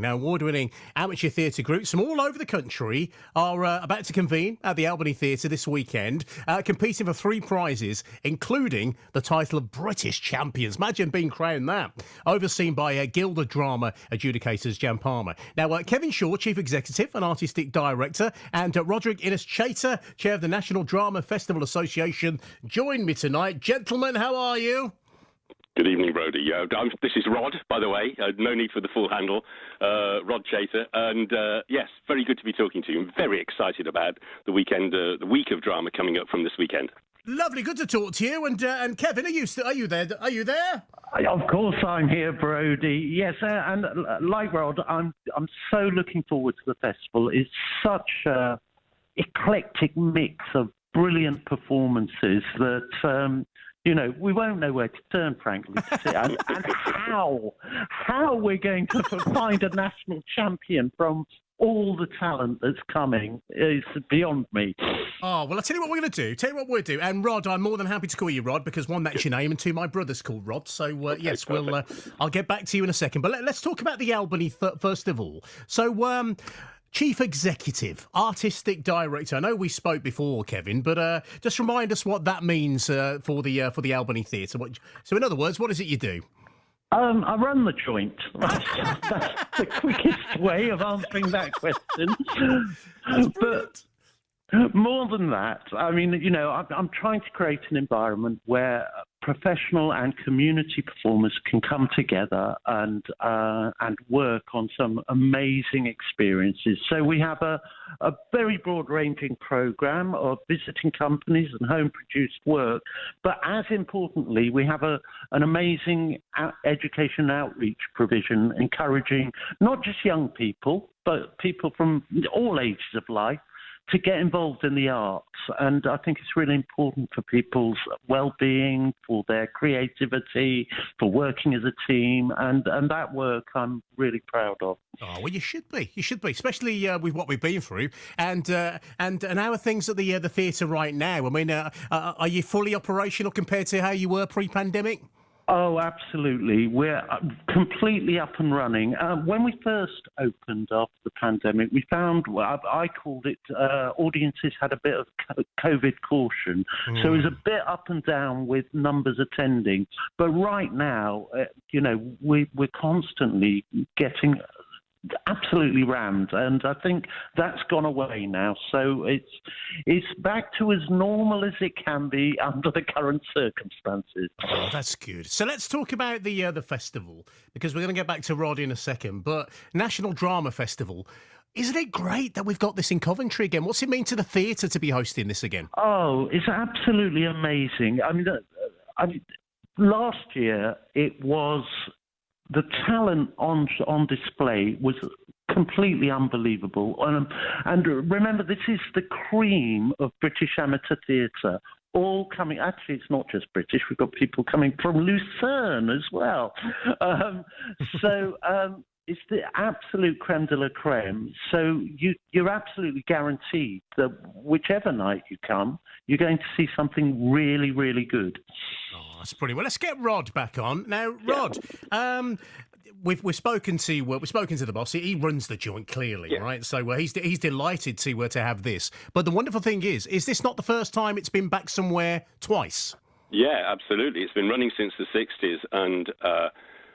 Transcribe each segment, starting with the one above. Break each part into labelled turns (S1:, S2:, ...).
S1: Now, award-winning amateur theatre groups from all over the country are about to convene at the Albany Theatre this weekend, competing for 3 prizes, including the title of British Champions. Imagine being crowned that. Overseen by Guild of Drama adjudicators Jan Palmer. Now, Kevin Shaw, Chief Executive and Artistic Director, and Roderick Innes-Chaytor, Chair of the National Drama Festival Association, join me tonight. Gentlemen, how are you?
S2: Good evening, Brodie. This is Rod, by the way. No need for the full handle. Rod Chaytor. And yes, very good to be talking to you. I'm very excited about the weekend, the week of drama coming up from this weekend.
S1: Lovely, good to talk to you. And Kevin, are you there? Are you there?
S3: Of course, I'm here, Brodie. Yes, and like Rod, I'm so looking forward to the festival. It's such a eclectic mix of brilliant performances that. We won't know where to turn, frankly, to see and how we're going to find a national champion from all the talent that's coming is beyond me.
S1: Oh, well, I'll tell you what we're going to do. And Rod, I'm more than happy to call you Rod because, one, that's your name, and 2, my brother's called Rod. So, yes, I'll get back to you in a second. But let's talk about the Albany first of all. So, Chief Executive, Artistic Director. I know we spoke before, Kevin, but just remind us what that means for the Albany Theatre. So, in other words, what is it you do?
S3: I run the joint. That's the quickest way of answering that question. But more than that, I mean, I'm trying to create an environment where professional and community performers can come together and work on some amazing experiences. So we have a very broad-ranging programme of visiting companies and home-produced work, but as importantly, we have an amazing education outreach provision encouraging not just young people, but people from all ages of life to get involved in the arts. And I think it's really important for people's well-being, for their creativity, for working as a team. And that work I'm really proud of.
S1: Oh, well, you should be, especially with what we've been through. And how are things at the theatre right now? I mean, are you fully operational compared to how you were pre-pandemic?
S3: Oh, absolutely. We're completely up and running. When we first opened after the pandemic, we found, I called it, audiences had a bit of COVID caution. So it was a bit up and down with numbers attending. But right now, we're constantly getting absolutely rammed, and I think that's gone away now. So it's back to as normal as it can be under the current circumstances.
S1: Oh, that's good. So let's talk about the festival, because we're going to get back to Rod in a second. But National Drama Festival, isn't it great that we've got this in Coventry again? What's it mean to the theatre to be hosting this again?
S3: Oh, it's absolutely amazing. I mean, last year it was. The talent on display was completely unbelievable. And remember, this is the cream of British amateur theatre, all coming. Actually, it's not just British. We've got people coming from Lucerne as well. It's the absolute creme de la creme. So you're absolutely guaranteed that whichever night you come, you're going to see something really, really good.
S1: Oh, that's brilliant. Well, let's get Rod back on now. Rod, we've spoken to the boss. He runs the joint clearly, right? So he's delighted to have this. But the wonderful thing is this not the first time it's been back somewhere twice?
S2: Yeah, absolutely. It's been running since the 60s, and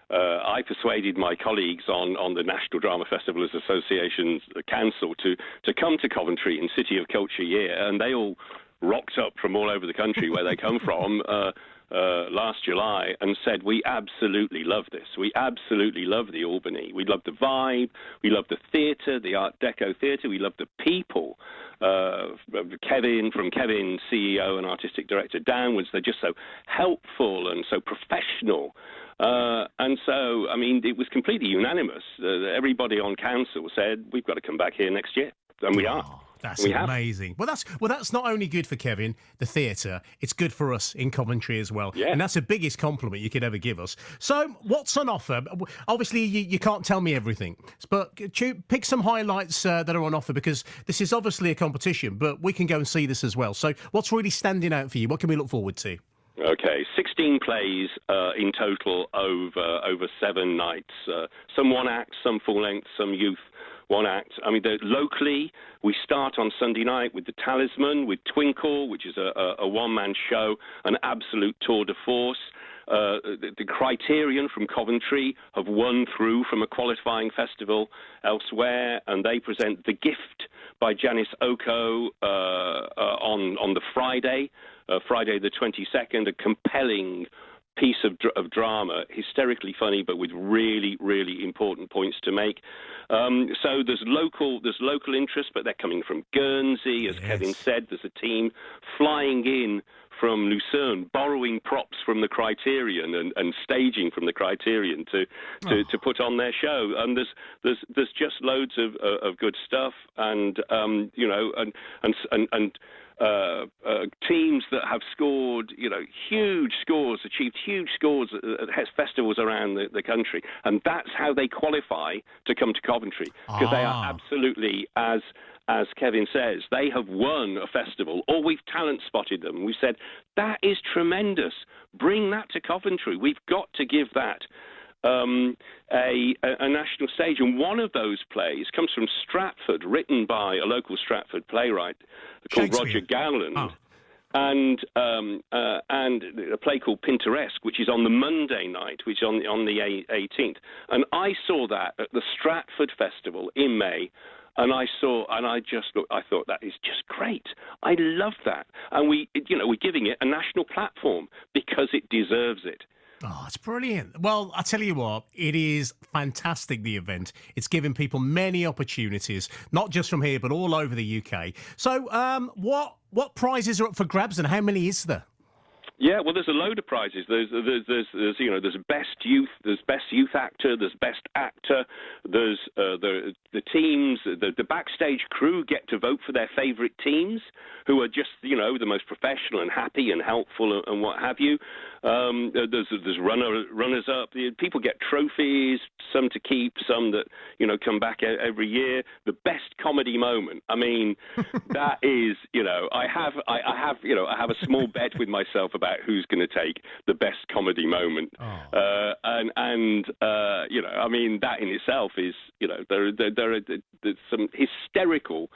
S2: I persuaded my colleagues on the National Drama Festival Association's council to come to Coventry in City of Culture Year, and they all rocked up from all over the country where they come from last July and said, we absolutely love this. We absolutely love the Albany. We love the vibe. We love the theatre, the Art Deco theatre. We love the people. Kevin, CEO and Artistic Director downwards, they're just so helpful and so professional. And so, I mean, it was completely unanimous. Everybody on council said, we've got to come back here next year. And we are.
S1: That's amazing. Well, that's not only good for Kevin, the theatre, it's good for us in Coventry as well. Yeah. And that's the biggest compliment you could ever give us. So what's on offer? Obviously, you can't tell me everything, but pick some highlights that are on offer, because this is obviously a competition, but we can go and see this as well. So what's really standing out for you? What can we look forward to?
S2: Okay, 16 plays in total over 7 nights. Some one act, some full length, some youth one act. I mean, locally, we start on Sunday night with The Talisman, with Twinkle, which is a one-man show, an absolute tour de force. The Criterion from Coventry have won through from a qualifying festival elsewhere, and they present The Gift by Janice Oko on the Friday the 22nd, a compelling piece of drama, hysterically funny, but with really, really important points to make. So there's local interest, but they're coming from Guernsey, as Kevin said. There's a team flying in from Lucerne, borrowing props from the Criterion and staging from the Criterion to put on their show. And there's just loads of good stuff, and teams that have scored, huge scores, achieved huge scores at festivals around the country, and that's how they qualify to come to Coventry, because they are absolutely, as Kevin says, they have won a festival, or we've talent spotted them. We said, that is tremendous. Bring that to Coventry. We've got to give that a national stage. And one of those plays comes from Stratford, written by a local Stratford playwright called Roger Gowland. And a play called Pintoresque, which is on the Monday night, which is on the 18th. And I saw that at the Stratford Festival in May. And I thought that is just great. I love that. And we're giving it a national platform because it deserves it.
S1: Oh, it's brilliant. Well, I tell you what, it is fantastic, the event. It's given people many opportunities, not just from here, but all over the UK. So what prizes are up for grabs, and how many is there?
S2: Yeah, well, there's a load of prizes. There's best youth actor, there's best actor, there's the teams, the backstage crew get to vote for their favourite teams, who are just the most professional and happy and helpful and what have you. There's runners up. People get trophies, some to keep, some that come back every year. The best comedy moment. I mean, that is I have a small bet with myself about who's going to take the best comedy moment. I mean, that in itself is there's some hysterical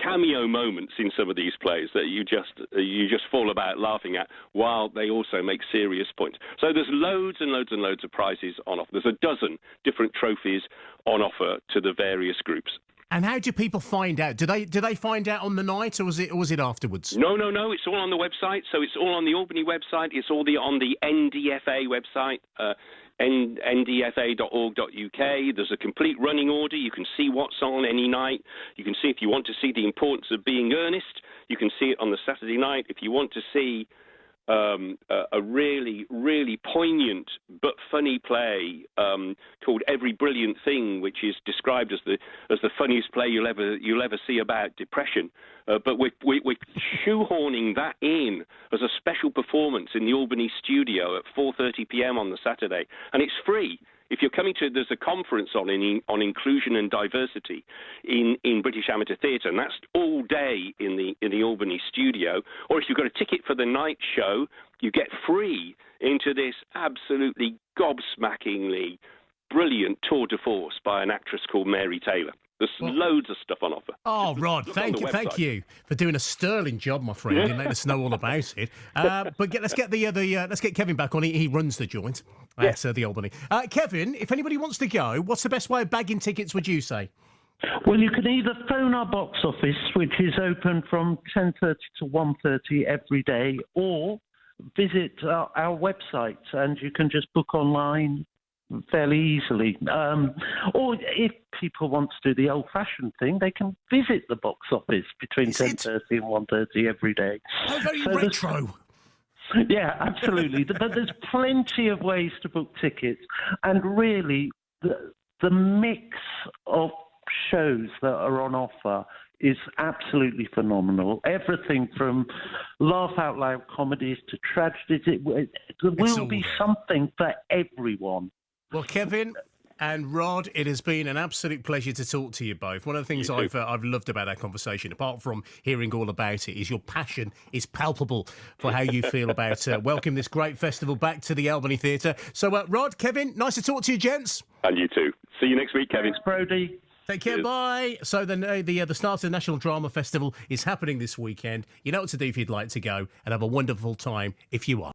S2: cameo moments in some of these plays that you just fall about laughing at, while they also make serious points. So there's loads and loads and loads of prizes on offer. There's a dozen different trophies on offer to the various groups.
S1: And how do people find out? Do they find out on the night, or was it afterwards?
S2: No. It's all on the website. So it's all on the Albany website. It's all on the NDFA website. ndfa.org.uk. There's a complete running order. You can see what's on any night. You can see, if you want to see the importance of being earnest, you can see it on the Saturday night. If you want to see a really, really poignant but funny play called Every Brilliant Thing, which is described as the funniest play you'll ever see about depression. But we're shoehorning that in as a special performance in the Albany studio at 4:30 p.m. on the Saturday, and it's free. If you're coming to, there's a conference on inclusion and diversity in British Amateur Theatre, and that's all day in the Albany studio. Or if you've got a ticket for the night show, you get free into this absolutely gobsmackingly brilliant tour de force by an actress called Mary Taylor. There's loads of stuff on offer.
S1: Oh, Rod, thank you for doing a sterling job, my friend, and letting us know all about it. But let's get Kevin back on. He runs the joint at the Albany. Kevin, if anybody wants to go, what's the best way of bagging tickets, would you say?
S3: Well, you can either phone our box office, which is open from 10:30 to 1:30 every day, or visit our website, and you can just book online fairly easily. Or if people want to do the old-fashioned thing, they can visit the box office between 10:30 and 1:30 every day.
S1: How very retro.
S3: Yeah, absolutely. But there's plenty of ways to book tickets, and really the mix of shows that are on offer is absolutely phenomenal. Everything from laugh-out-loud comedies to tragedies. There will be something for everyone.
S1: Well, Kevin, And Rod, it has been an absolute pleasure to talk to you both. One of the things I've loved about our conversation, apart from hearing all about it, is your passion is palpable for how you feel about welcoming this great festival back to the Albany Theatre. So, Rod, Kevin, nice to talk to you, gents.
S2: And you too. See you next week, Kevin.
S3: Thanks, Brody.
S1: Take care, bye. So the start of the National Drama Festival is happening this weekend. You know what to do if you'd like to go, and have a wonderful time if you are.